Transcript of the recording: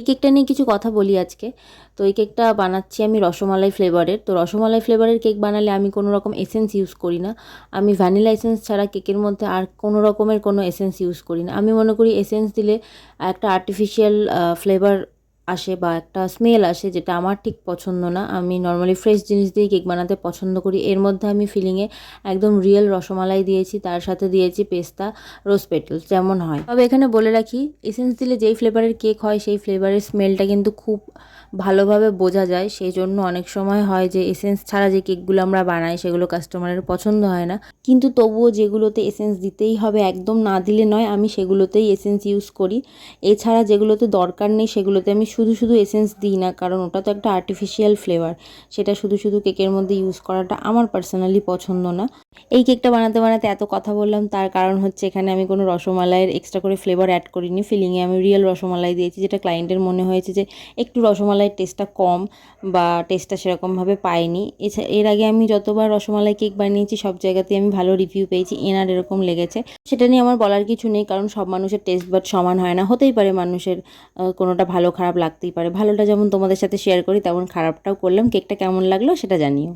এই কেকটা নিয়ে কিছু কথা বলি আজকে। তো এই কেকটা বানাচ্ছি আমি রসমালাই ফ্লেভারের। তো রসমালাই ফ্লেভারের কেক বানালে আমি কোনো রকম এসেন্স ইউজ করি না। আমি ভ্যানিলা এসেন্স ছাড়া কেকের মধ্যে আর কোনো রকমের কোনো এসেন্স ইউজ করি না। আমি মনে করি এসেন্স দিলে একটা আর্টিফিশিয়াল ফ্লেভার আসে বা একটা স্মেল আসে, যেটা আমার ঠিক পছন্দ না। আমি নর্মালি ফ্রেশ জিনিস দিয়েই কেক বানাতে পছন্দ করি। এর মধ্যে আমি ফিলিংয়ে একদম রিয়েল রসমালাই দিয়েছি, তার সাথে দিয়েছি পেস্তা, রোজ পেটালস যেমন হয়। তবে এখানে বলে রাখি, এসেন্স দিলে যেই ফ্লেভারের কেক হয় সেই ফ্লেভারের স্মেলটা কিন্তু খুব ভালোভাবে বোঝা যায়। সেই জন্য অনেক সময় হয় যে এসেন্স ছাড়া যে কেকগুলো আমরা বানাই সেগুলো কাস্টমারের পছন্দ হয় না। কিন্তু তবুও যেগুলোতে এসেন্স দিতেই হবে, একদম না দিলে নয়, আমি সেগুলোতেই এসেন্স ইউজ করি। এছাড়া যেগুলোতে দরকার নেই সেগুলোতে আমি শুধু শুধু এসেন্স দিই না, কারণ ওটা তো একটা আর্টিফিশিয়াল ফ্লেভার। সেটা শুধু শুধু কেকের মধ্যে ইউজ করাটা আমার পার্সোনালি পছন্দ না। এই কেকটা বানাতে বানাতে এত কথা বললাম, তার কারণ হচ্ছে এখানে আমি কোনো রসমালাইয়ের এক্সট্রা করে ফ্লেভার অ্যাড করিনি। ফিলিংয়ে আমি রিয়েল রসমালাই দিয়েছি, যেটা ক্লায়েন্টের মনে হয়েছে যে একটু রসমালাইয়ের টেস্টটা কম বা টেস্টটা সেরকমভাবে পাইনি। এর আগে আমি যতবার রসমালাই কেক বানিয়েছি সব জায়গাতেই আমি ভালো রিভিউ পেয়েছি, এনার এরকম লেগেছে। সেটা নিয়ে আমার বলার কিছু নেই, কারণ সব মানুষের টেস্ট বাট সমান হয় না। হতেই পারে মানুষের কোনোটা ভালো খারাপ লাগতেই পারে। ভালোটা যেমন তোমাদের সাথে শেয়ার করি, তেমন খারাপটাও করলাম। কেকটা কেমন লাগলো সেটা জানিও।